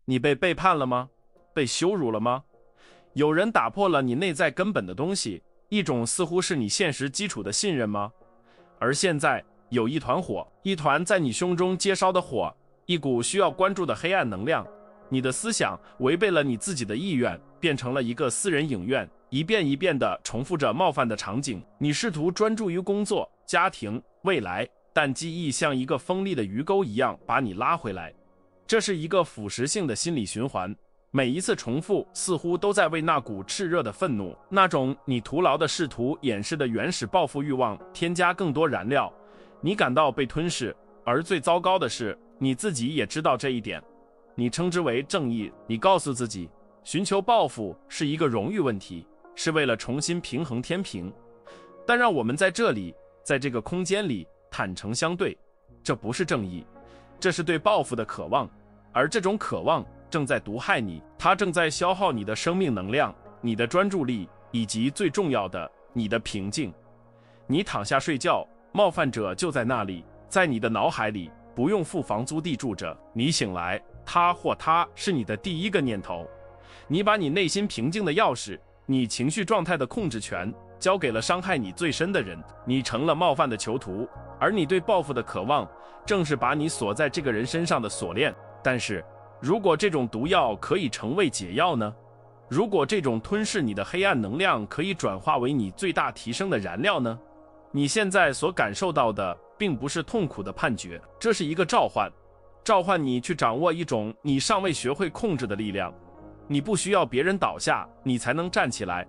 你被背叛了吗？被羞辱了吗？有人打破了你内在根本的东西，一种似乎是你现实基础的信任吗？而现在有一团火，一团在你胸中接烧的火，一股需要关注的黑暗能量。你的思想违背了你自己的意愿，变成了一个私人影院，一遍一遍地重复着冒犯的场景。你试图专注于工作、家庭、未来，但记忆像一个锋利的鱼钩一样把你拉回来。这是一个腐蚀性的心理循环，每一次重复似乎都在为那股炽热的愤怒，那种你徒劳地试图掩饰的原始报复欲望添加更多燃料。你感到被吞噬，而最糟糕的是，你自己也知道这一点。你称之为正义，你告诉自己，寻求报复是一个荣誉问题，是为了重新平衡天平。但让我们在这里，在这个空间里坦诚相对，这不是正义，这是对报复的渴望，而这种渴望正在毒害你，它正在消耗你的生命能量、你的专注力，以及最重要的，你的平静。你躺下睡觉，冒犯者就在那里，在你的脑海里，不用付房租地住着。你醒来，他或她是你的第一个念头。你把你内心平静的钥匙，你情绪状态的控制权，交给了伤害你最深的人。你成了冒犯的囚徒，而你对报复的渴望，正是把你锁在这个人身上的锁链。但是，如果这种毒药可以成为解药呢？如果这种吞噬你的黑暗能量可以转化为你最大提升的燃料呢？你现在所感受到的并不是痛苦的判决，这是一个召唤，召唤你去掌握一种你尚未学会控制的力量。你不需要别人倒下，你才能站起来。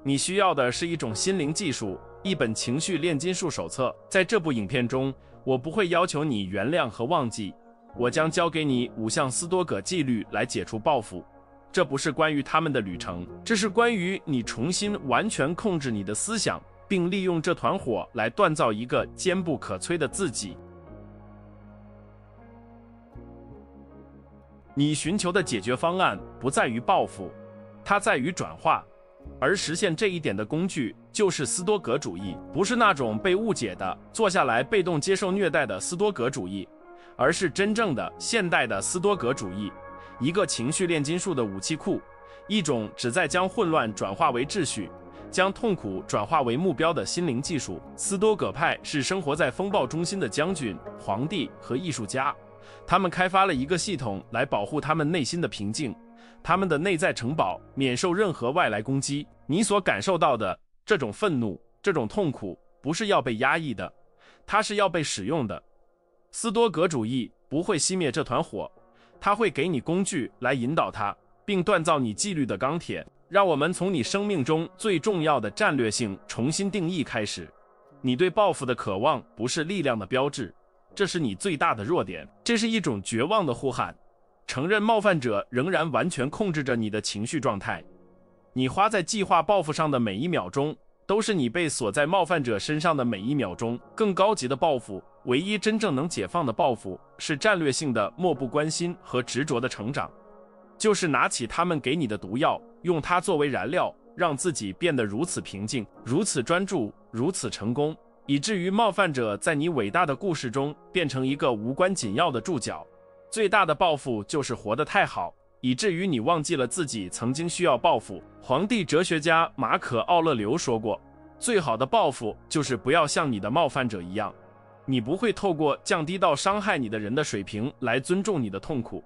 你需要的是一种心灵技术，一本情绪炼金术手册。在这部影片中，我不会要求你原谅和忘记，我将教给你5项斯多葛纪律来解除报复。这不是关于他们的旅程，这是关于你重新完全控制你的思想，并利用这团火来锻造一个坚不可摧的自己。你寻求的解决方案不在于报复，它在于转化，而实现这一点的工具就是斯多葛主义，不是那种被误解的坐下来被动接受虐待的斯多葛主义，而是真正的现代的斯多葛主义，一个情绪炼金术的武器库，一种旨在将混乱转化为秩序，将痛苦转化为目标的心灵技术。斯多葛派是生活在风暴中心的将军、皇帝和艺术家，他们开发了一个系统来保护他们内心的平静，他们的内在城堡免受任何外来攻击。你所感受到的这种愤怒、这种痛苦，不是要被压抑的，它是要被使用的。斯多葛主义不会熄灭这团火，它会给你工具来引导它，并锻造你纪律的钢铁。让我们从你生命中最重要的战略性重新定义开始。你对报复的渴望不是力量的标志，这是你最大的弱点，这是一种绝望的呼喊。承认冒犯者仍然完全控制着你的情绪状态。你花在计划报复上的每一秒钟，都是你被锁在冒犯者身上的每一秒钟。更高级的报复，唯一真正能解放的报复，是战略性的漠不关心和执着的成长。就是拿起他们给你的毒药，用它作为燃料，让自己变得如此平静，如此专注，如此成功，以至于冒犯者在你伟大的故事中变成一个无关紧要的注脚。最大的报复就是活得太好，以至于你忘记了自己曾经需要报复。皇帝哲学家马可·奥勒留说过，最好的报复就是不要像你的冒犯者一样。你不会透过降低到伤害你的人的水平来尊重你的痛苦，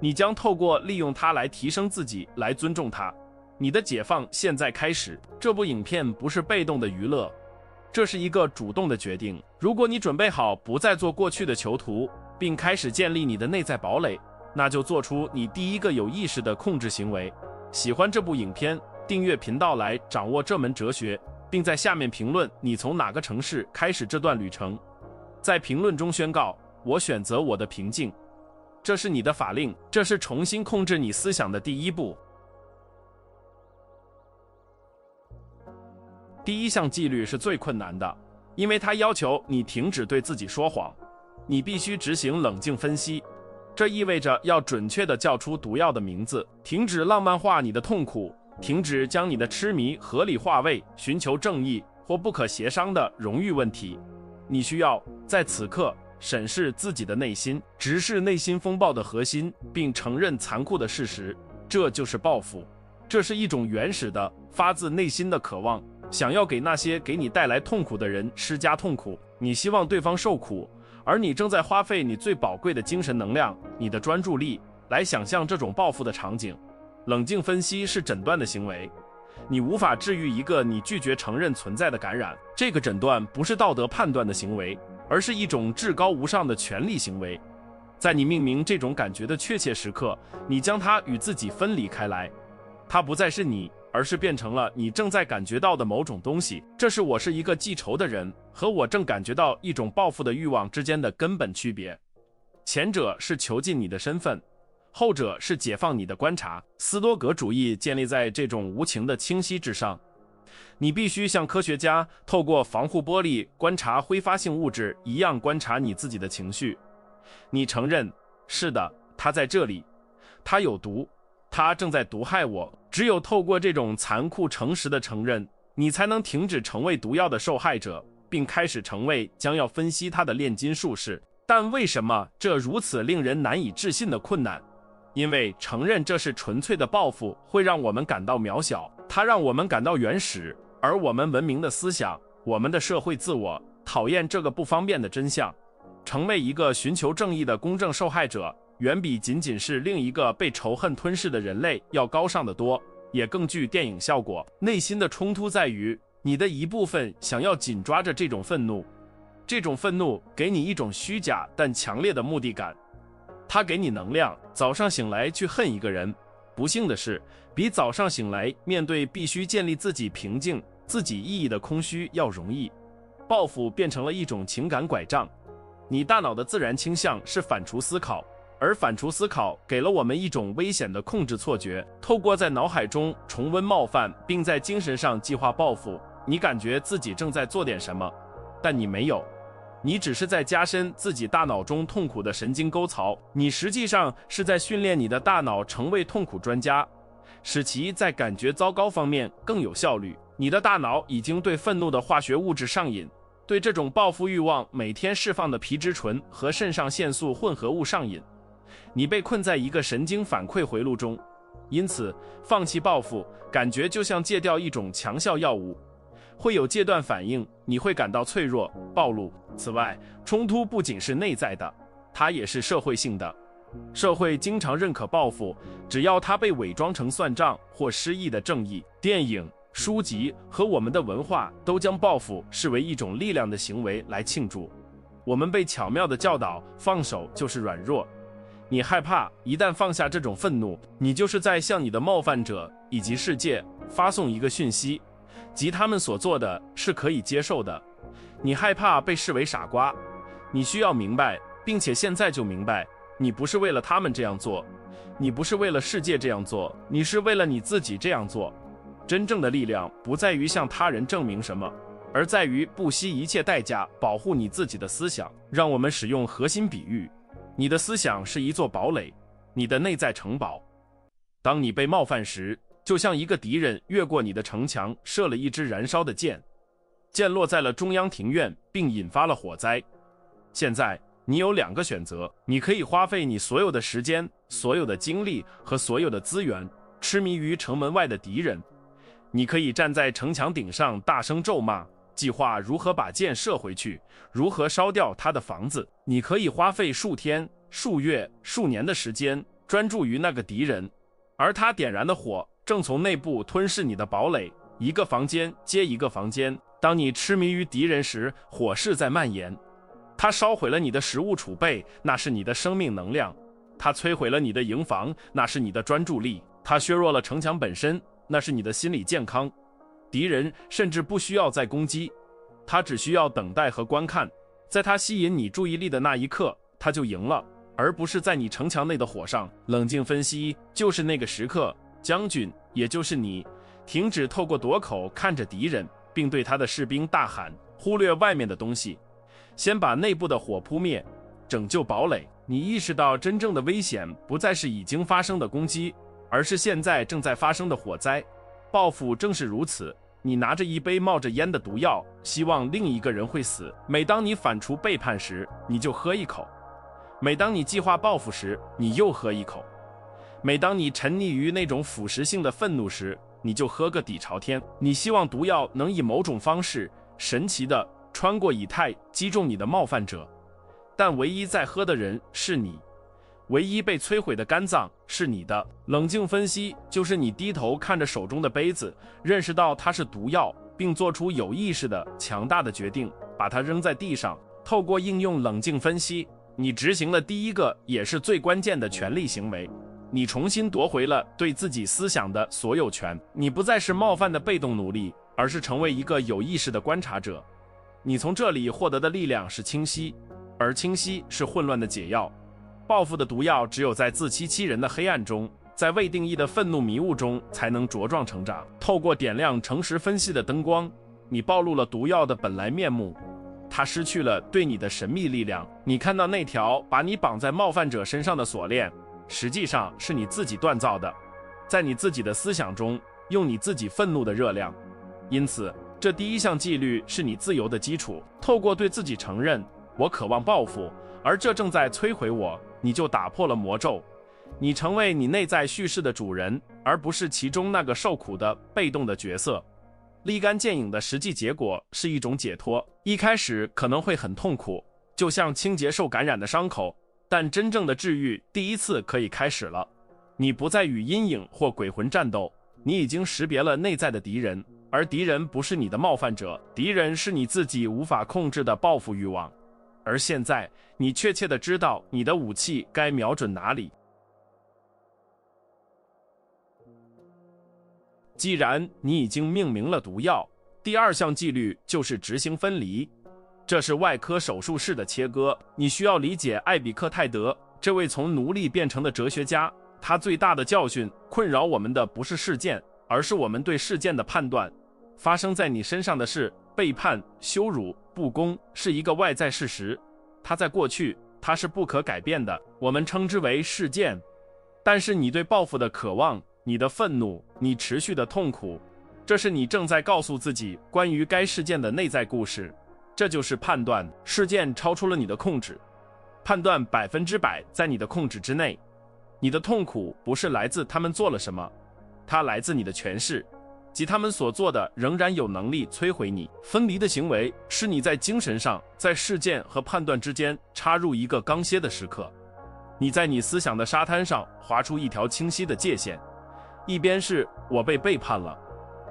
你将透过利用它来提升自己来尊重它。你的解放现在开始。这部影片不是被动的娱乐，这是一个主动的决定。如果你准备好不再做过去的囚徒，并开始建立你的内在堡垒，那就做出你第一个有意识的控制行为。喜欢这部影片，订阅频道来掌握这门哲学，并在下面评论你从哪个城市开始这段旅程。在评论中宣告，我选择我的平静。这是你的法令，这是重新控制你思想的第一步。第一项纪律是最困难的，因为它要求你停止对自己说谎。你必须执行冷静分析，这意味着要准确地叫出毒药的名字，停止浪漫化你的痛苦，停止将你的痴迷合理化为寻求正义或不可协商的荣誉问题。你需要在此刻审视自己的内心，直视内心风暴的核心，并承认残酷的事实，这就是报复。这是一种原始的、发自内心的渴望，想要给那些给你带来痛苦的人施加痛苦。你希望对方受苦，而你正在花费你最宝贵的精神能量、你的专注力来想象这种报复的场景。冷静分析是诊断的行为，你无法治愈一个你拒绝承认存在的感染。这个诊断不是道德判断的行为，而是一种至高无上的权利行为。在你命名这种感觉的确切时刻，你将它与自己分离开来，它不再是你，而是变成了你正在感觉到的某种东西。这是我是一个记仇的人和我正感觉到一种报复的欲望之间的根本区别。前者是囚禁你的身份，后者是解放你的观察。斯多葛主义建立在这种无情的清晰之上。你必须像科学家透过防护玻璃观察挥发性物质一样观察你自己的情绪。你承认，是的，它在这里，它有毒，它正在毒害我。只有透过这种残酷诚实的承认，你才能停止成为毒药的受害者，并开始成为将要分析它的炼金术士。但为什么这如此令人难以置信的困难？因为承认这是纯粹的报复会让我们感到渺小，它让我们感到原始，而我们文明的思想，我们的社会自我，讨厌这个不方便的真相。成为一个寻求正义的公正受害者，远比仅仅是另一个被仇恨吞噬的人类要高尚得多，也更具电影效果。内心的冲突在于，你的一部分想要紧抓着这种愤怒，这种愤怒给你一种虚假但强烈的目的感，它给你能量。早上醒来去恨一个人，不幸的是，比早上醒来面对必须建立自己平静、自己意义的空虚要容易。报复变成了一种情感拐杖。你大脑的自然倾向是反刍思考，而反刍思考给了我们一种危险的控制错觉。透过在脑海中重温冒犯，并在精神上计划报复，你感觉自己正在做点什么，但你没有。你只是在加深自己大脑中痛苦的神经沟槽，你实际上是在训练你的大脑成为痛苦专家，使其在感觉糟糕方面更有效率。你的大脑已经对愤怒的化学物质上瘾，对这种报复欲望每天释放的皮质醇和肾上腺素混合物上瘾。你被困在一个神经反馈回路中，因此放弃报复感觉就像戒掉一种强效药物，会有戒断反应，你会感到脆弱、暴露。此外，冲突不仅是内在的，它也是社会性的。社会经常认可报复，只要它被伪装成算账或失意的正义。电影、书籍和我们的文化都将报复视为一种力量的行为来庆祝。我们被巧妙地教导，放手就是软弱。你害怕一旦放下这种愤怒，你就是在向你的冒犯者以及世界发送一个讯息，即他们所做的是可以接受的。你害怕被视为傻瓜，你需要明白，并且现在就明白，你不是为了他们这样做，你不是为了世界这样做，你是为了你自己这样做。真正的力量不在于向他人证明什么，而在于不惜一切代价保护你自己的思想。让我们使用核心比喻，你的思想是一座堡垒，你的内在城堡。当你被冒犯时，就像一个敌人越过你的城墙，射了一支燃烧的箭，箭落在了中央庭院，并引发了火灾。现在你有两个选择，你可以花费你所有的时间、所有的精力和所有的资源，痴迷于城门外的敌人。你可以站在城墙顶上大声咒骂，计划如何把箭射回去，如何烧掉他的房子。你可以花费数天、数月、数年的时间，专注于那个敌人，而他点燃的火正从内部吞噬你的堡垒，一个房间接一个房间。当你痴迷于敌人时，火势在蔓延。它烧毁了你的食物储备，那是你的生命能量；它摧毁了你的营房，那是你的专注力；它削弱了城墙本身，那是你的心理健康。敌人甚至不需要再攻击，他只需要等待和观看。在他吸引你注意力的那一刻，他就赢了，而不是在你城墙内的火上。冷静分析就是那个时刻，将军，也就是你，停止透过垛口看着敌人，并对他的士兵大喊，忽略外面的东西，先把内部的火扑灭，拯救堡垒。你意识到真正的危险不再是已经发生的攻击，而是现在正在发生的火灾。报复正是如此，你拿着一杯冒着烟的毒药，希望另一个人会死。每当你反刍背叛时，你就喝一口；每当你计划报复时，你又喝一口；每当你沉溺于那种腐蚀性的愤怒时，你就喝个底朝天。你希望毒药能以某种方式神奇地穿过以太，击中你的冒犯者，但唯一在喝的人是你，唯一被摧毁的肝脏是你的。冷静分析就是你低头看着手中的杯子，认识到它是毒药，并做出有意识的强大的决定，把它扔在地上。透过应用冷静分析，你执行了第一个也是最关键的权利行为，你重新夺回了对自己思想的所有权。你不再是冒犯的被动奴隶，而是成为一个有意识的观察者。你从这里获得的力量是清晰，而清晰是混乱的解药。报复的毒药只有在自欺欺人的黑暗中，在未定义的愤怒迷雾中才能茁壮成长。透过点亮诚实分析的灯光，你暴露了毒药的本来面目，它失去了对你的神秘力量。你看到那条把你绑在冒犯者身上的锁链，实际上是你自己锻造的，在你自己的思想中用你自己愤怒的热量。因此，这第一项纪律是你自由的基础。透过对自己承认，我渴望报复，而这正在摧毁我，你就打破了魔咒。你成为你内在叙事的主人，而不是其中那个受苦的被动的角色。立竿见影的实际结果是一种解脱，一开始可能会很痛苦，就像清洁受感染的伤口，但真正的治愈第一次可以开始了。你不再与阴影或鬼魂战斗，你已经识别了内在的敌人，而敌人不是你的冒犯者，敌人是你自己无法控制的报复欲望。而现在，你确切地知道你的武器该瞄准哪里。既然你已经命名了毒药，第二项纪律就是执行分离。这是外科手术式的切割。你需要理解艾比克泰德这位从奴隶变成的哲学家，他最大的教训困扰我们的不是事件，而是我们对事件的判断。发生在你身上的事，背叛、羞辱、不公，是一个外在事实，它在过去，它是不可改变的，我们称之为事件。但是你对报复的渴望，你的愤怒，你持续的痛苦，这是你正在告诉自己关于该事件的内在故事。这就是判断，事件超出了你的控制，判断100%在你的控制之内。你的痛苦不是来自他们做了什么，它来自你的诠释，即他们所做的仍然有能力摧毁你。分离的行为是你在精神上，在事件和判断之间插入一个刚歇的时刻。你在你思想的沙滩上划出一条清晰的界限，一边是我被背叛了，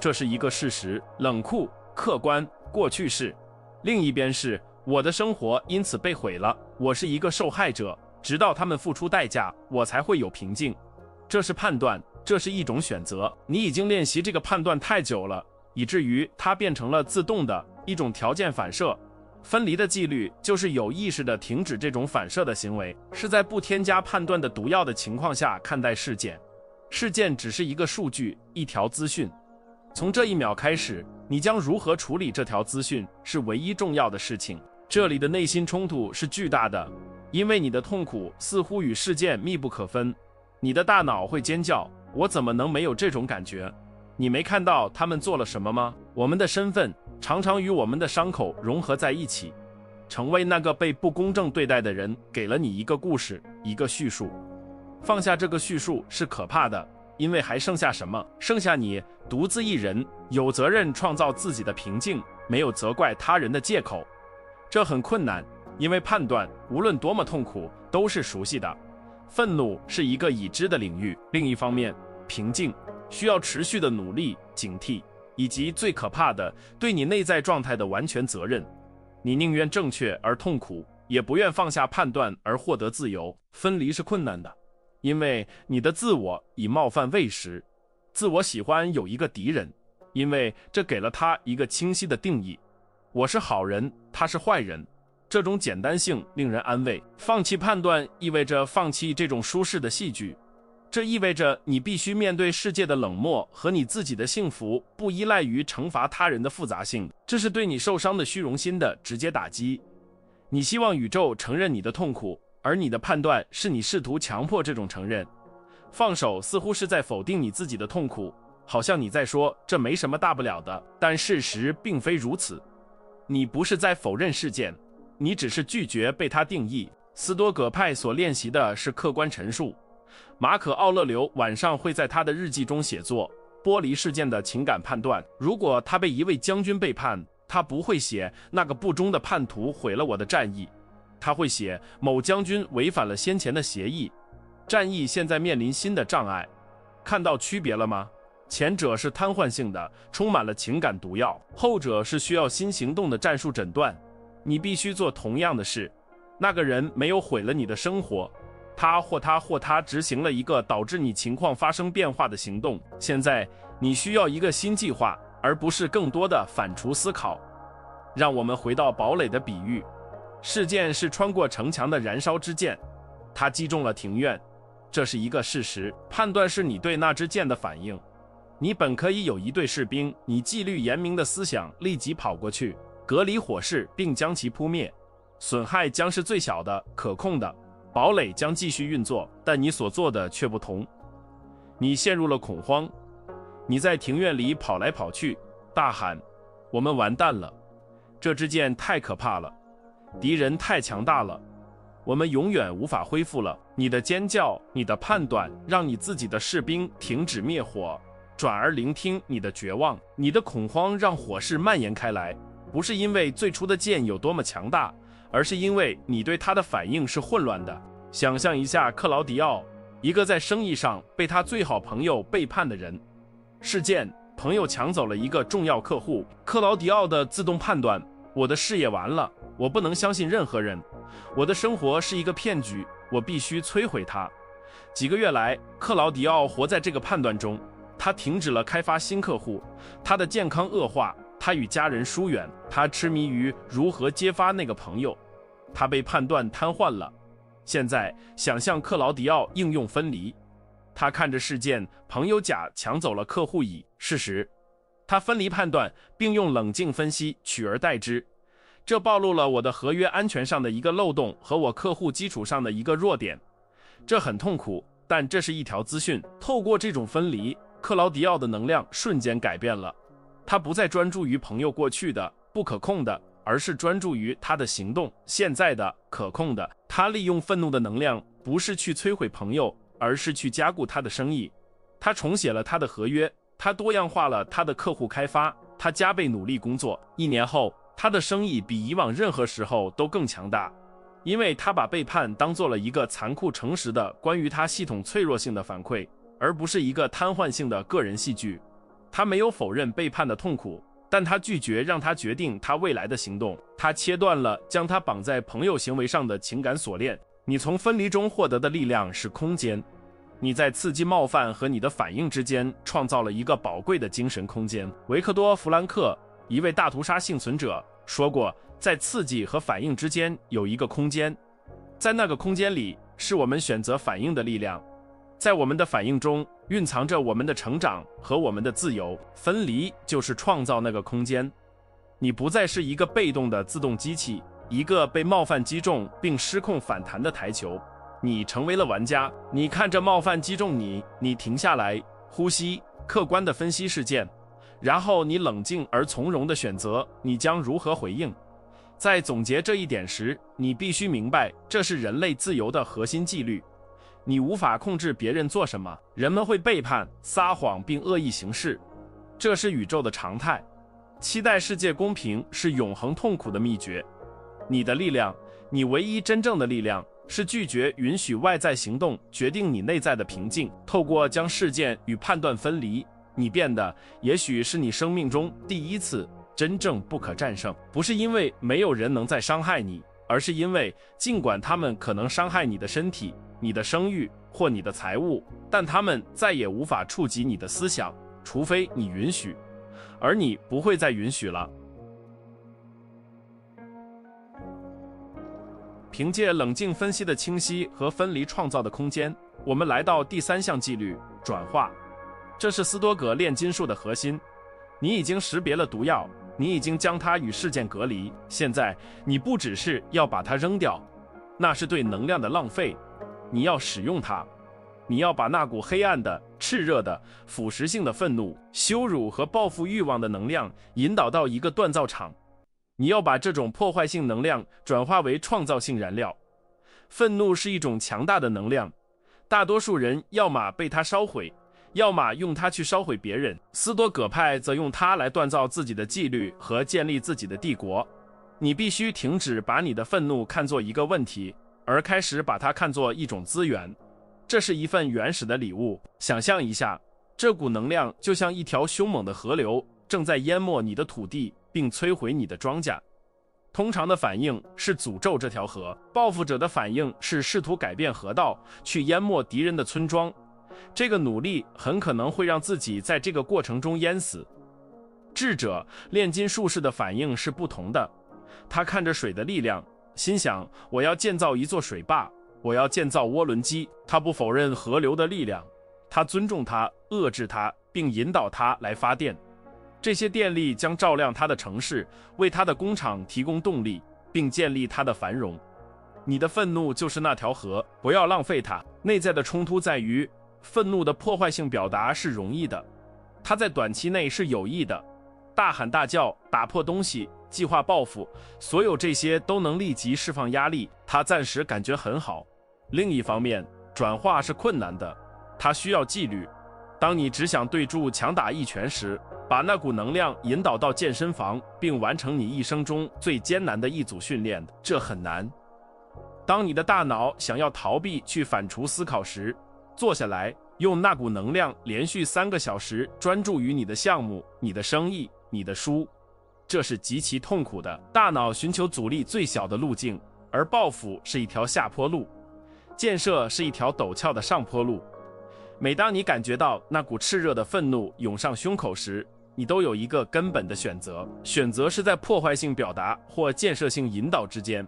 这是一个事实，冷酷、客观、过去式；另一边是我的生活因此被毁了，我是一个受害者，直到他们付出代价，我才会有平静。这是判断，这是一种选择。你已经练习这个判断太久了，以至于它变成了自动的一种条件反射。分离的纪律就是有意识地停止这种反射的行为，是在不添加判断的毒药的情况下看待事件。事件只是一个数据，一条资讯。从这一秒开始，你将如何处理这条资讯是唯一重要的事情。这里的内心冲突是巨大的，因为你的痛苦似乎与事件密不可分。你的大脑会尖叫，我怎么能没有这种感觉？你没看到他们做了什么吗？我们的身份常常与我们的伤口融合在一起。成为那个被不公正对待的人，给了你一个故事，一个叙述。放下这个叙述是可怕的，因为还剩下什么？剩下你独自一人，有责任创造自己的平静，没有责怪他人的借口。这很困难，因为判断无论多么痛苦都是熟悉的。愤怒是一个已知的领域，另一方面，平静需要持续的努力、警惕，以及最可怕的，对你内在状态的完全责任。你宁愿正确而痛苦，也不愿放下判断而获得自由。分离是困难的，因为你的自我以冒犯喂食。自我喜欢有一个敌人，因为这给了他一个清晰的定义。我是好人，他是坏人。这种简单性令人安慰。放弃判断意味着放弃这种舒适的戏剧，这意味着你必须面对世界的冷漠和你自己的幸福不依赖于惩罚他人的复杂性。这是对你受伤的虚荣心的直接打击。你希望宇宙承认你的痛苦，而你的判断是你试图强迫这种承认。放手似乎是在否定你自己的痛苦，好像你在说这没什么大不了的，但事实并非如此。你不是在否认事件，你只是拒绝被它定义。斯多葛派所练习的是客观陈述。马可·奥勒留晚上会在他的日记中写作剥离事件的情感判断。如果他被一位将军背叛，他不会写那个不忠的叛徒毁了我的战役，他会写某将军违反了先前的协议，战役现在面临新的障碍。看到区别了吗？前者是瘫痪性的，充满了情感毒药，后者是需要新行动的战术诊断。你必须做同样的事。那个人没有毁了你的生活，他或他执行了一个导致你情况发生变化的行动。现在你需要一个新计划，而不是更多的反刍思考。让我们回到堡垒的比喻，事件是穿过城墙的燃烧之箭，它击中了庭院，这是一个事实。判断是你对那支箭的反应。你本可以有一队士兵，你纪律严明的思想立即跑过去，隔离火势并将其扑灭，损害将是最小的、可控的，堡垒将继续运作，但你所做的却不同。你陷入了恐慌，你在庭院里跑来跑去，大喊：我们完蛋了，这支箭太可怕了，敌人太强大了，我们永远无法恢复了。你的尖叫，你的判断，让你自己的士兵停止灭火，转而聆听你的绝望。你的恐慌让火势蔓延开来，不是因为最初的箭有多么强大，而是因为你对他的反应是混乱的。想象一下克劳迪奥，一个在生意上被他最好朋友背叛的人。事件，朋友抢走了一个重要客户，克劳迪奥的自动判断：我的事业完了，我不能相信任何人，我的生活是一个骗局，我必须摧毁它。几个月来，克劳迪奥活在这个判断中，他停止了开发新客户，他的健康恶化，他与家人疏远，他痴迷于如何揭发那个朋友，他被判断瘫痪了。现在想象克劳迪奥应用分离，他看着事件，朋友甲抢走了客户乙，事实，他分离判断，并用冷静分析取而代之。这暴露了我的合约安全上的一个漏洞和我客户基础上的一个弱点。这很痛苦，但这是一条资讯。透过这种分离，克劳迪奥的能量瞬间改变了。他不再专注于朋友过去的不可控的，而是专注于他的行动现在的可控的。他利用愤怒的能量，不是去摧毁朋友，而是去加固他的生意。他重写了他的合约，他多样化了他的客户开发，他加倍努力工作。1年后，他的生意比以往任何时候都更强大，因为他把背叛当作了一个残酷诚实的关于他系统脆弱性的反馈，而不是一个瘫痪性的个人戏剧。他没有否认背叛的痛苦，但他拒绝让他决定他未来的行动。他切断了将他绑在朋友行为上的情感锁链。你从分离中获得的力量是空间，你在刺激冒犯和你的反应之间创造了一个宝贵的精神空间。维克多·弗兰克，一位大屠杀幸存者，说过，在刺激和反应之间有一个空间，在那个空间里是我们选择反应的力量，在我们的反应中蕴藏着我们的成长和我们的自由。分离就是创造那个空间。你不再是一个被动的自动机器，一个被冒犯击中并失控反弹的台球，你成为了玩家。你看着冒犯击中你，你停下来，呼吸，客观地分析事件，然后你冷静而从容地选择你将如何回应。在总结这一点时，你必须明白，这是人类自由的核心纪律。你无法控制别人做什么，人们会背叛、撒谎并恶意行事，这是宇宙的常态。期待世界公平是永恒痛苦的秘诀。你的力量，你唯一真正的力量，是拒绝允许外在行动决定你内在的平静。透过将事件与判断分离，你变得也许是你生命中第一次真正不可战胜。不是因为没有人能再伤害你，而是因为尽管他们可能伤害你的身体、你的声誉或你的财物，但他们再也无法触及你的思想，除非你允许，而你不会再允许了。凭借冷静分析的清晰和分离创造的空间，我们来到第3项纪律：转化。这是斯多葛炼金术的核心。你已经识别了毒药，你已经将它与事件隔离，现在你不只是要把它扔掉，那是对能量的浪费，你要使用它。你要把那股黑暗的、炽热的、腐蚀性的愤怒、羞辱和报复欲望的能量引导到一个锻造场。你要把这种破坏性能量转化为创造性燃料。愤怒是一种强大的能量，大多数人要么被它烧毁，要么用它去烧毁别人。斯多葛派则用它来锻造自己的纪律和建立自己的帝国。你必须停止把你的愤怒看作一个问题，而开始把它看作一种资源。这是一份原始的礼物。想象一下，这股能量就像一条凶猛的河流，正在淹没你的土地并摧毁你的庄稼。通常的反应是诅咒这条河，报复者的反应是试图改变河道，去淹没敌人的村庄。这个努力很可能会让自己在这个过程中淹死。智者炼金术士的反应是不同的，他看着水的力量，心想我要建造一座水坝，我要建造涡轮机。他不否认河流的力量，他尊重它，遏制它，并引导它来发电。这些电力将照亮他的城市，为他的工厂提供动力，并建立他的繁荣。你的愤怒就是那条河，不要浪费它。内在的冲突在于，愤怒的破坏性表达是容易的，它在短期内是有益的。大喊大叫、打破东西、计划报复，所有这些都能立即释放压力，它暂时感觉很好。另一方面，转化是困难的，它需要纪律。当你只想对柱强打一拳时，把那股能量引导到健身房，并完成你一生中最艰难的一组训练，这很难。当你的大脑想要逃避去反刍思考时，坐下来，用那股能量连续3个小时专注于你的项目、你的生意、你的书。这是极其痛苦的。大脑寻求阻力最小的路径，而报复是一条下坡路，建设是一条陡峭的上坡路。每当你感觉到那股炽热的愤怒涌上胸口时，你都有一个根本的选择，选择是在破坏性表达或建设性引导之间。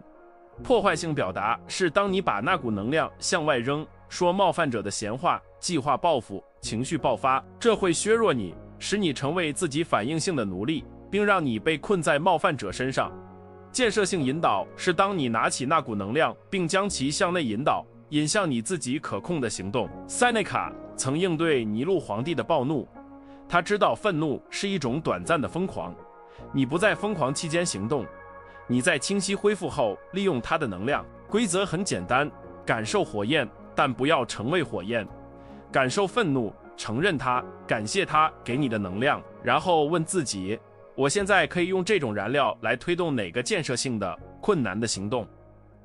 破坏性表达是当你把那股能量向外扔，说冒犯者的闲话，计划报复，情绪爆发，这会削弱你，使你成为自己反应性的奴隶，并让你被困在冒犯者身上。建设性引导是当你拿起那股能量，并将其向内引导，引向你自己可控的行动。塞内卡曾应对尼禄皇帝的暴怒，他知道愤怒是一种短暂的疯狂。你不在疯狂期间行动，你在清晰恢复后利用它的能量。规则很简单，感受火焰，但不要成为火焰。感受愤怒，承认它，感谢它给你的能量，然后问自己，我现在可以用这种燃料来推动哪个建设性的、困难的行动？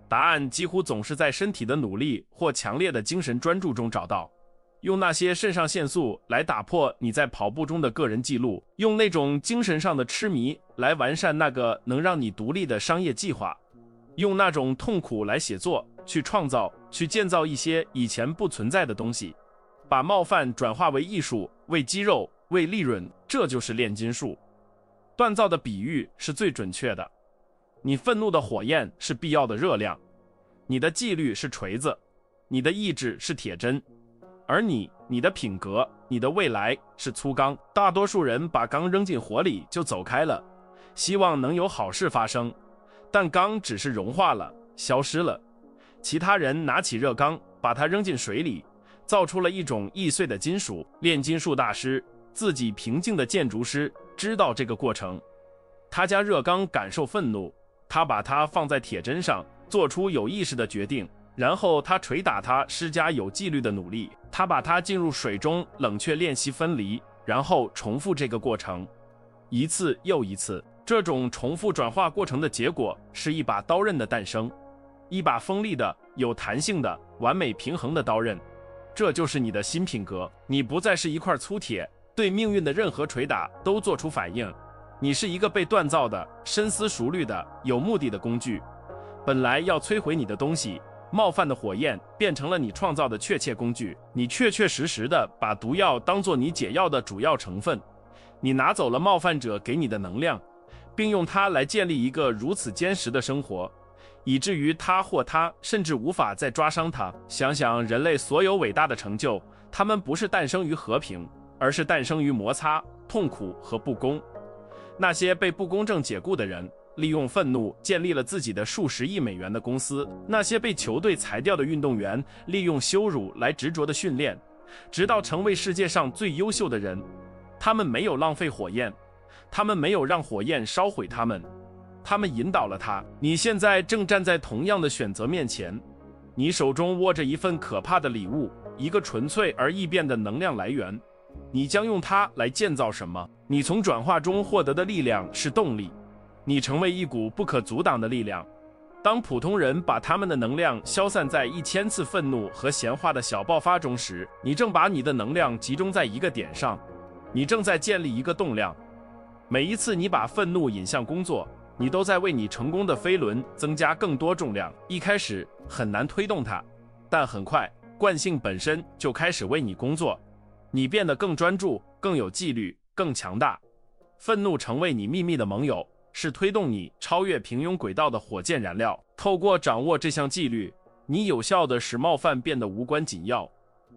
答案几乎总是在身体的努力或强烈的精神专注中找到。用那些肾上腺素来打破你在跑步中的个人记录，用那种精神上的痴迷来完善那个能让你独立的商业计划，用那种痛苦来写作，去创造，去建造一些以前不存在的东西，把冒犯转化为艺术，为肌肉，为利润，这就是炼金术。锻造的比喻是最准确的。你愤怒的火焰是必要的热量，你的纪律是锤子，你的意志是铁针，而你的品格，你的未来是粗钢。大多数人把钢扔进火里就走开了，希望能有好事发生，但钢只是融化了，消失了。其他人拿起热钢，把它扔进水里，造出了一种易碎的金属。炼金术大师，自己平静的建筑师，知道这个过程。他将热钢感受愤怒，他把它放在铁针上，做出有意识的决定，然后他捶打它，施加有纪律的努力。他把它进入水中冷却练习分离，然后重复这个过程，一次又一次。这种重复转化过程的结果是一把刀刃的诞生，一把锋利的、有弹性的、完美平衡的刀刃。这就是你的新品格。你不再是一块粗铁，对命运的任何捶打都做出反应。你是一个被锻造的、深思熟虑的、有目的的工具。本来要摧毁你的东西，冒犯的火焰变成了你创造的确切工具。你确确实实的把毒药当作你解药的主要成分。你拿走了冒犯者给你的能量，并用它来建立一个如此坚实的生活，以至于他或他甚至无法再抓伤他。想想人类所有伟大的成就，他们不是诞生于和平，而是诞生于摩擦、痛苦和不公。那些被不公正解雇的人，利用愤怒建立了自己的数十亿美元的公司；那些被球队裁掉的运动员，利用羞辱来执着的训练，直到成为世界上最优秀的人。他们没有浪费火焰，他们没有让火焰烧毁他们，他们引导了他。你现在正站在同样的选择面前，你手中握着一份可怕的礼物，一个纯粹而易变的能量来源。你将用它来建造什么？你从转化中获得的力量是动力，你成为一股不可阻挡的力量。当普通人把他们的能量消散在1000次愤怒和闲话的小爆发中时，你正把你的能量集中在一个点上，你正在建立一个动量。每一次你把愤怒引向工作，你都在为你成功的飞轮增加更多重量。一开始很难推动它，但很快惯性本身就开始为你工作。你变得更专注，更有纪律，更强大。愤怒成为你秘密的盟友，是推动你超越平庸轨道的火箭燃料。透过掌握这项纪律，你有效地使冒犯变得无关紧要。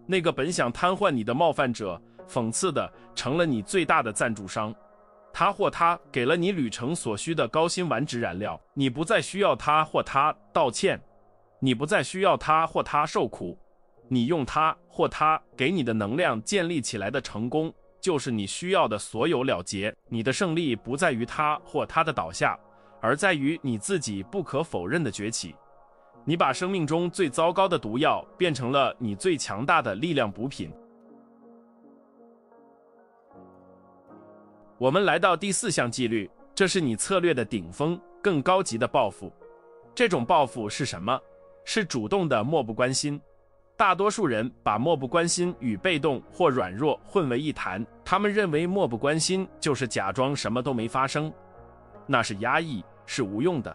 那个本想瘫痪你的冒犯者，讽刺地成了你最大的赞助商。他或他给了你旅程所需的高薪完值燃料，你不再需要他或他道歉，你不再需要他或他受苦。你用他或他给你的能量建立起来的成功，就是你需要的所有了结。你的胜利不在于他或他的倒下，而在于你自己不可否认的崛起。你把生命中最糟糕的毒药变成了你最强大的力量补品。我们来到第4项纪律，这是你策略的顶峰，更高级的报复。这种报复是什么？是主动的漠不关心。大多数人把漠不关心与被动或软弱混为一谈，他们认为漠不关心就是假装什么都没发生，那是压抑，是无用的。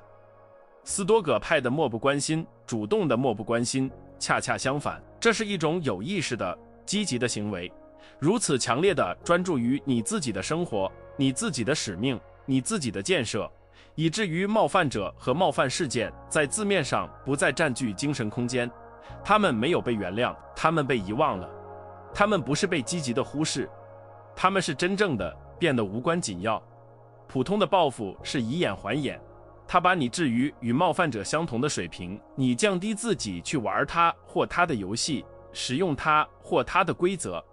斯多葛派的漠不关心，主动的漠不关心，恰恰相反，这是一种有意识的、积极的行为。如此强烈的专注于你自己的生活、你自己的使命、你自己的建设，以至于冒犯者和冒犯事件在字面上不再占据精神空间。他们没有被原谅，他们被遗忘了，他们不是被积极的忽视，他们是真正的变得无关紧要。普通的报复是以眼还眼，他把你置于与冒犯者相同的水平，你降低自己去玩他或他的游戏，使用他或他的规则。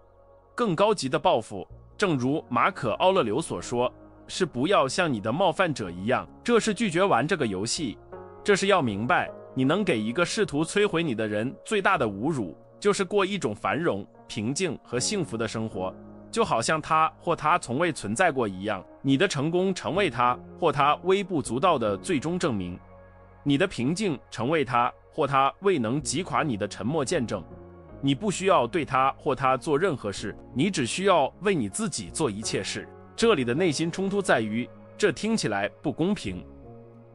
更高级的报复，正如马可·奥勒留所说，是不要像你的冒犯者一样，这是拒绝玩这个游戏，这是要明白你能给一个试图摧毁你的人最大的侮辱，就是过一种繁荣、平静和幸福的生活，就好像他或他从未存在过一样。你的成功成为他或他微不足道的最终证明，你的平静成为他或他未能击垮你的沉默见证。你不需要对他或他做任何事，你只需要为你自己做一切事。这里的内心冲突在于，这听起来不公平。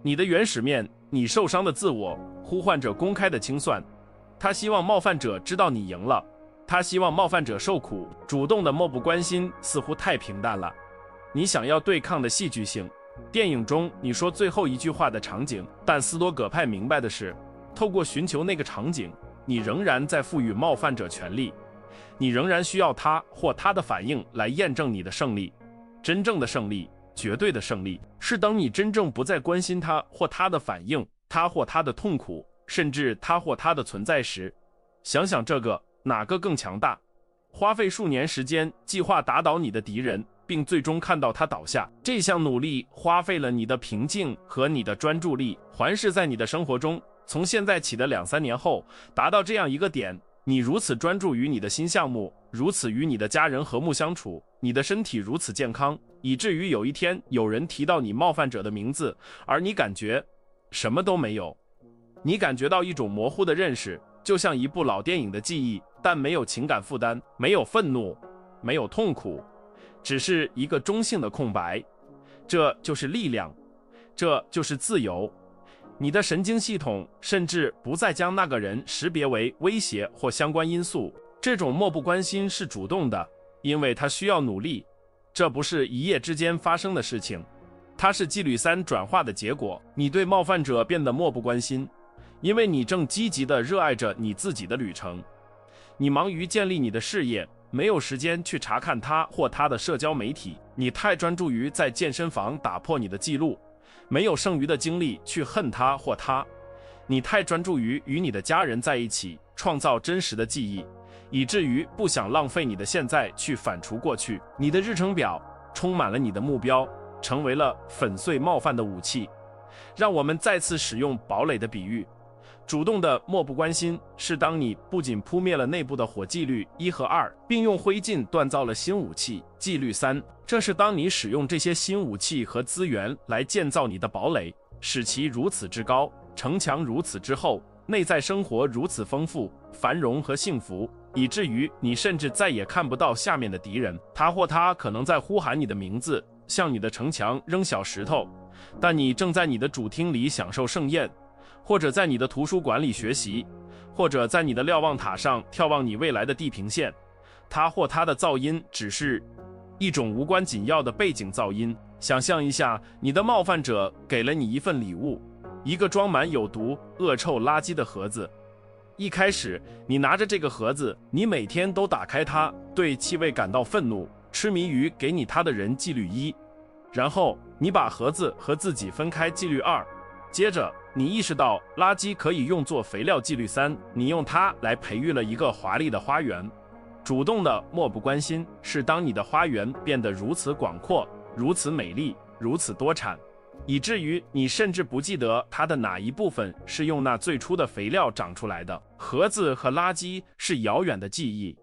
你的原始面，你受伤的自我，呼唤着公开的清算。他希望冒犯者知道你赢了，他希望冒犯者受苦。主动的漠不关心似乎太平淡了。你想要对抗的戏剧性，电影中你说最后一句话的场景，但斯多葛派明白的是，透过寻求那个场景，你仍然在赋予冒犯者权利，你仍然需要他或他的反应来验证你的胜利。真正的胜利，绝对的胜利，是当你真正不再关心他或他的反应，他或他的痛苦，甚至他或他的存在时。想想这个，哪个更强大？花费数年时间计划打倒你的敌人，并最终看到他倒下，这项努力花费了你的平静和你的专注力。环视在你的生活中，从现在起的2-3年后，达到这样一个点，你如此专注于你的新项目，如此与你的家人和睦相处，你的身体如此健康，以至于有一天有人提到你冒犯者的名字，而你感觉什么都没有。你感觉到一种模糊的认识，就像一部老电影的记忆，但没有情感负担，没有愤怒，没有痛苦，只是一个中性的空白。这就是力量，这就是自由。你的神经系统甚至不再将那个人识别为威胁或相关因素。这种漠不关心是主动的，因为它需要努力。这不是一夜之间发生的事情，它是纪律3转化的结果。你对冒犯者变得漠不关心，因为你正积极地热爱着你自己的旅程。你忙于建立你的事业，没有时间去查看他或他的社交媒体。你太专注于在健身房打破你的记录，没有剩余的精力去恨他或他。你太专注于与你的家人在一起，创造真实的记忆，以至于不想浪费你的现在去反刍过去。你的日程表充满了你的目标，成为了粉碎冒犯的武器。让我们再次使用堡垒的比喻，主动的漠不关心是当你不仅扑灭了内部的火纪律1和2，并用灰烬锻造了新武器纪律3。这是当你使用这些新武器和资源来建造你的堡垒，使其如此之高，城墙如此之厚，内在生活如此丰富、繁荣和幸福，以至于你甚至再也看不到下面的敌人。他或她可能在呼喊你的名字，向你的城墙扔小石头，但你正在你的主厅里享受盛宴，或者在你的图书馆里学习，或者在你的瞭望塔上眺望你未来的地平线。他或她的噪音只是一种无关紧要的背景噪音。想象一下，你的冒犯者给了你一份礼物，一个装满有毒、恶臭垃圾的盒子。一开始，你拿着这个盒子，你每天都打开它，对气味感到愤怒，痴迷于给你它的人纪律1。然后，你把盒子和自己分开纪律2。接着，你意识到垃圾可以用作肥料纪律3，你用它来培育了一个华丽的花园。主动的漠不关心是当你的花园变得如此广阔、如此美丽、如此多产，以至于你甚至不记得它的哪一部分是用那最初的肥料长出来的。盒子和垃圾是遥远的记忆，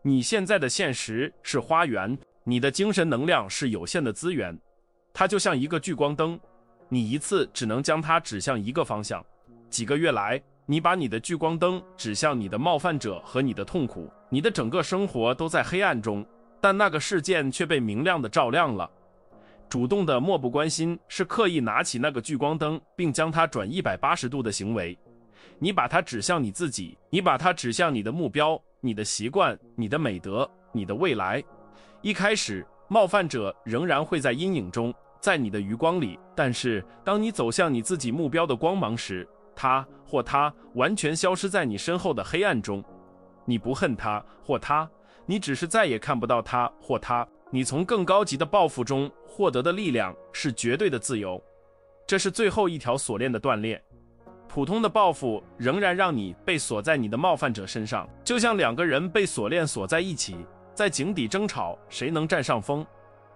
你现在的现实是花园，你的精神能量是有限的资源，它就像一个聚光灯，你一次只能将它指向一个方向。几个月来，你把你的聚光灯指向你的冒犯者和你的痛苦，你的整个生活都在黑暗中，但那个事件却被明亮地照亮了。主动的漠不关心是刻意拿起那个聚光灯并将它转180度的行为。你把它指向你自己，你把它指向你的目标、你的习惯、你的美德、你的未来。一开始，冒犯者仍然会在阴影中，在你的余光里，但是当你走向你自己目标的光芒时，他或她完全消失在你身后的黑暗中。你不恨他或他，你只是再也看不到他或他。你从更高级的报复中获得的力量是绝对的自由，这是最后一条锁链的断裂。普通的报复仍然让你被锁在你的冒犯者身上，就像2个人被锁链锁在一起，在井底争吵，谁能占上风。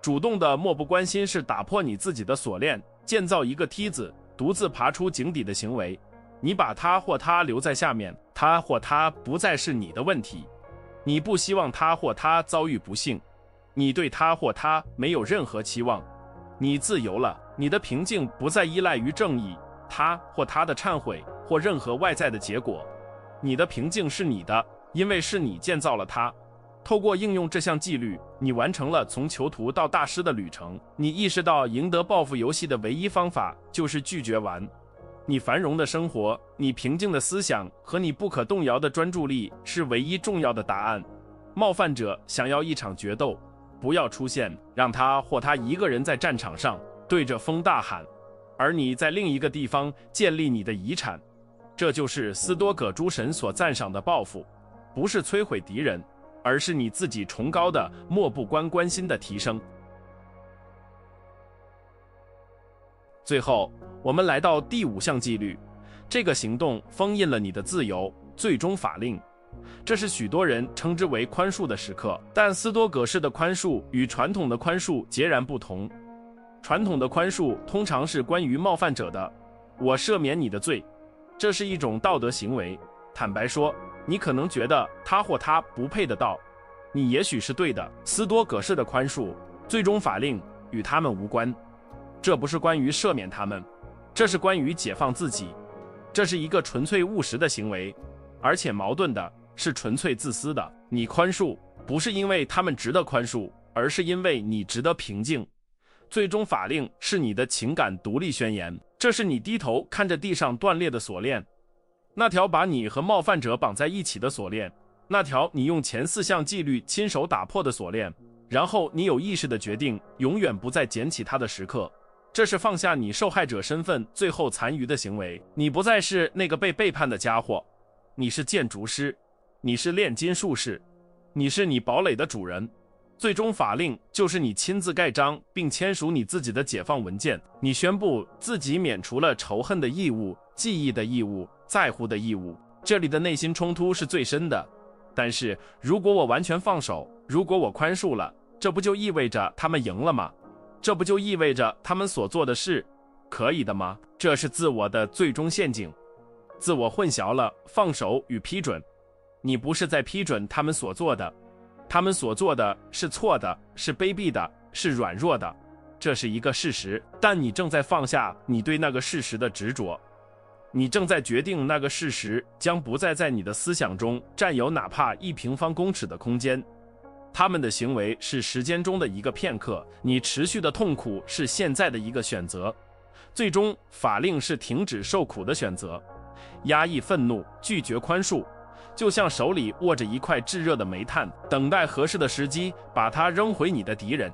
主动的漠不关心是打破你自己的锁链，建造一个梯子，独自爬出井底的行为。你把他或他留在下面，他或他不再是你的问题。你不希望他或他遭遇不幸，你对他或他没有任何期望。你自由了，你的平静不再依赖于正义、他或他的忏悔或任何外在的结果。你的平静是你的，因为是你建造了它。透过应用这项纪律，你完成了从囚徒到大师的旅程。你意识到赢得报复游戏的唯一方法就是拒绝玩。你繁荣的生活，你平静的思想和你不可动摇的专注力是唯一重要的答案。冒犯者想要一场决斗，不要出现，让他或他一个人在战场上对着风大喊，而你在另一个地方建立你的遗产。这就是斯多葛诸神所赞赏的报复，不是摧毁敌人，而是你自己崇高的漠不关心的提升。最后，我们来到第5项纪律，这个行动封印了你的自由，最终法令。这是许多人称之为宽恕的时刻，但斯多葛式的宽恕与传统的宽恕截然不同。传统的宽恕通常是关于冒犯者的，我赦免你的罪，这是一种道德行为。坦白说，你可能觉得他或他不配得到，你也许是对的。斯多葛式的宽恕，最终法令与他们无关。这不是关于赦免他们，这是关于解放自己。这是一个纯粹务实的行为，而且矛盾的是纯粹自私的。你宽恕不是因为他们值得宽恕，而是因为你值得平静。最终法令是你的情感独立宣言，这是你低头看着地上断裂的锁链，那条把你和冒犯者绑在一起的锁链，那条你用前4项纪律亲手打破的锁链，然后你有意识的决定永远不再捡起它的时刻。这是放下你受害者身份最后残余的行为。你不再是那个被背叛的家伙，你是建筑师，你是炼金术士，你是你堡垒的主人。最终法令就是你亲自盖章并签署你自己的解放文件，你宣布自己免除了仇恨的义务、记忆的义务、在乎的义务。这里的内心冲突是最深的，但是如果我完全放手，如果我宽恕了，这不就意味着他们赢了吗？这不就意味着他们所做的是可以的吗？这是自我的最终陷阱。自我混淆了放手与批准。你不是在批准他们所做的，他们所做的是错的，是卑鄙的，是软弱的，这是一个事实，但你正在放下你对那个事实的执着。你正在决定那个事实将不再在你的思想中占有哪怕1平方公尺的空间。他们的行为是时间中的一个片刻，你持续的痛苦是现在的一个选择。最终法令是停止受苦的选择。压抑愤怒，拒绝宽恕，就像手里握着一块炙热的煤炭，等待合适的时机把它扔回你的敌人。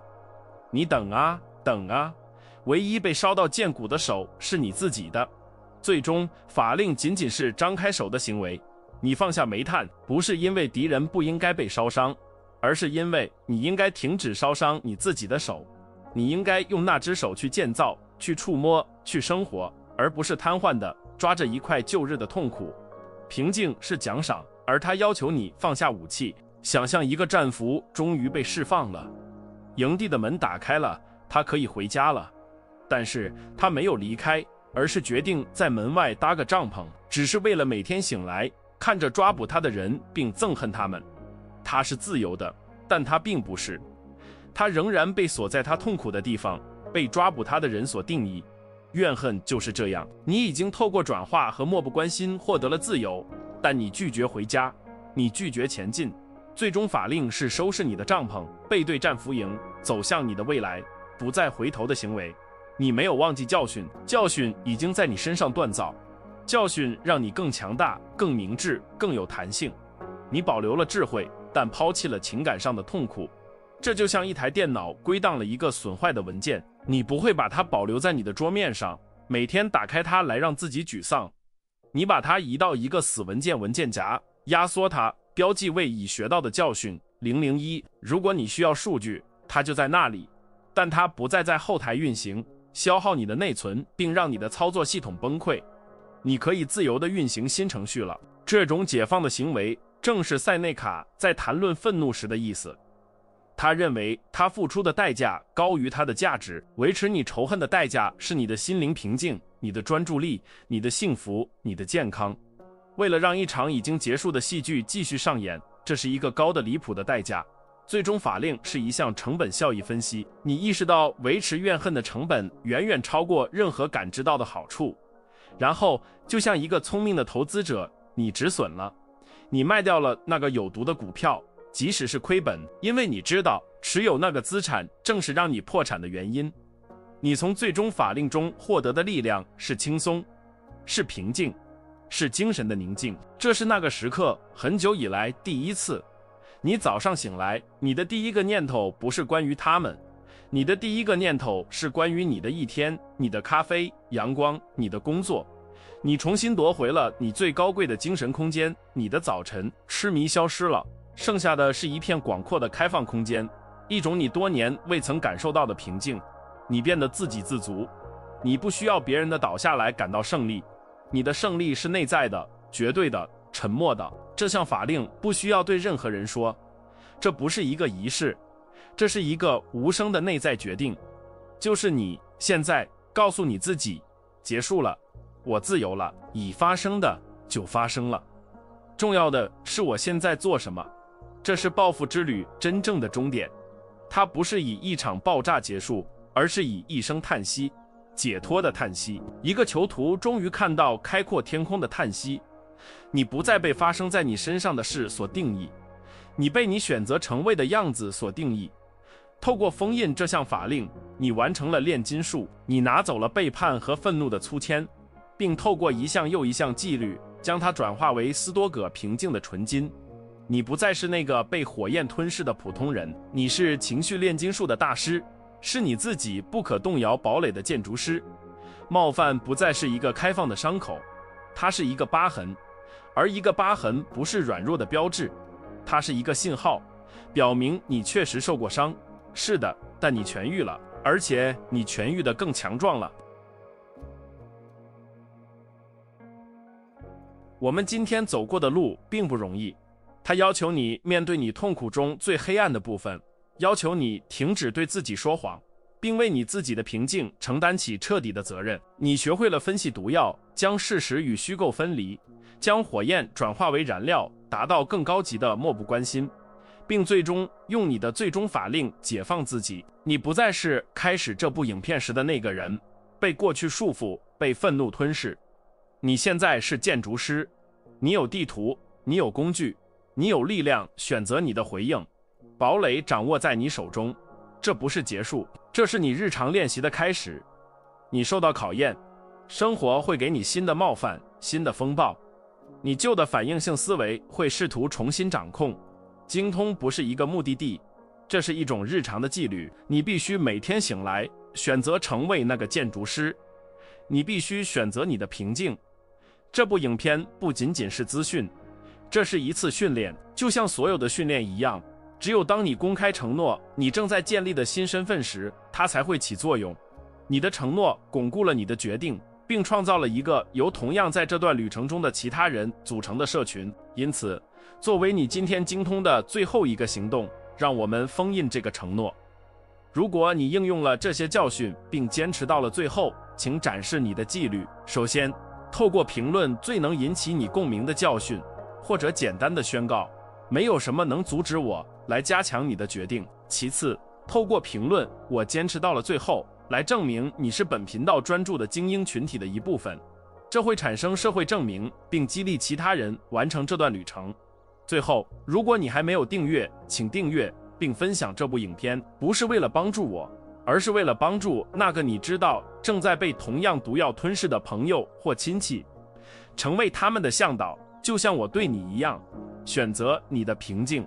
你等啊等啊，唯一被烧到见骨的手是你自己的。最终法令仅仅是张开手的行为。你放下煤炭，不是因为敌人不应该被烧伤，而是因为你应该停止烧伤你自己的手。你应该用那只手去建造，去触摸，去生活，而不是瘫痪的抓着一块旧日的痛苦。平静是奖赏，而他要求你放下武器，想象一个战俘终于被释放了，营地的门打开了，他可以回家了。但是他没有离开，而是决定在门外搭个帐篷，只是为了每天醒来看着抓捕他的人并憎恨他们。他是自由的，但他并不是，他仍然被锁在他痛苦的地方，被抓捕他的人所定义。怨恨就是这样，你已经透过转化和漠不关心获得了自由，但你拒绝回家，你拒绝前进。最终法令是收拾你的帐篷，背对战俘营，走向你的未来，不再回头的行为。你没有忘记教训，教训已经在你身上锻造，教训让你更强大，更明智，更有弹性。你保留了智慧，但抛弃了情感上的痛苦。这就像一台电脑归档了一个损坏的文件，你不会把它保留在你的桌面上，每天打开它来让自己沮丧。你把它移到一个死文件文件夹，压缩它，标记为已学到的教训001。如果你需要数据，它就在那里，但它不再在后台运行，消耗你的内存，并让你的操作系统崩溃。你可以自由地运行新程序了。这种解放的行为正是塞内卡在谈论愤怒时的意思。他认为他付出的代价高于他的价值，维持你仇恨的代价是你的心灵平静，你的专注力，你的幸福，你的健康。为了让一场已经结束的戏剧继续上演，这是一个高的离谱的代价。最终法令是一项成本效益分析，你意识到维持怨恨的成本远远超过任何感知到的好处，然后就像一个聪明的投资者，你止损了，你卖掉了那个有毒的股票，即使是亏本，因为你知道持有那个资产正是让你破产的原因。你从最终法令中获得的力量是轻松，是平静，是精神的宁静。这是那个时刻很久以来第一次。你早上醒来，你的第一个念头不是关于他们，你的第一个念头是关于你的一天，你的咖啡、阳光，你的工作。你重新夺回了你最高贵的精神空间，你的早晨，痴迷消失了，剩下的是一片广阔的开放空间，一种你多年未曾感受到的平静。你变得自给自足，你不需要别人的倒下来感到胜利，你的胜利是内在的，绝对的，沉默的。这项法令不需要对任何人说，这不是一个仪式，这是一个无声的内在决定，就是你现在告诉你自己，结束了，我自由了，已发生的就发生了。重要的是我现在做什么，这是报复之旅真正的终点。它不是以一场爆炸结束，而是以一声叹息，解脱的叹息，一个囚徒终于看到开阔天空的叹息。你不再被发生在你身上的事所定义，你被你选择成为的样子所定义。透过封印这项法令，你完成了炼金术，你拿走了背叛和愤怒的粗铅，并透过一项又一项纪律将它转化为斯多葛平静的纯金。你不再是那个被火焰吞噬的普通人，你是情绪炼金术的大师，是你自己不可动摇堡垒的建筑师。冒犯不再是一个开放的伤口，它是一个疤痕，而一个疤痕不是软弱的标志，它是一个信号，表明你确实受过伤。是的，但你痊愈了，而且你痊愈得更强壮了。我们今天走过的路并不容易，它要求你面对你痛苦中最黑暗的部分，要求你停止对自己说谎，并为你自己的平静承担起彻底的责任。你学会了分析毒药，将事实与虚构分离，将火焰转化为燃料，达到更高级的漠不关心，并最终用你的最终法令解放自己。你不再是开始这部影片时的那个人，被过去束缚，被愤怒吞噬。你现在是建筑师，你有地图，你有工具，你有力量选择你的回应，堡垒掌握在你手中。这不是结束，这是你日常练习的开始。你受到考验，生活会给你新的冒犯，新的风暴，你旧的反应性思维会试图重新掌控。精通不是一个目的地，这是一种日常的纪律。你必须每天醒来，选择成为那个建筑师。你必须选择你的平静。这部影片不仅仅是资讯，这是一次训练，就像所有的训练一样。只有当你公开承诺你正在建立的新身份时，它才会起作用。你的承诺巩固了你的决定，并创造了一个由同样在这段旅程中的其他人组成的社群。因此，作为你今天精通的最后一个行动，让我们封印这个承诺。如果你应用了这些教训并坚持到了最后，请展示你的纪律。首先，透过评论最能引起你共鸣的教训，或者简单的宣告没有什么能阻止我，来加强你的决定。其次，透过评论我坚持到了最后，来证明你是本频道专注的精英群体的一部分，这会产生社会证明，并激励其他人完成这段旅程。最后，如果你还没有订阅，请订阅并分享这部影片，不是为了帮助我，而是为了帮助那个你知道正在被同样毒药吞噬的朋友或亲戚，成为他们的向导，就像我对你一样。选择你的平静。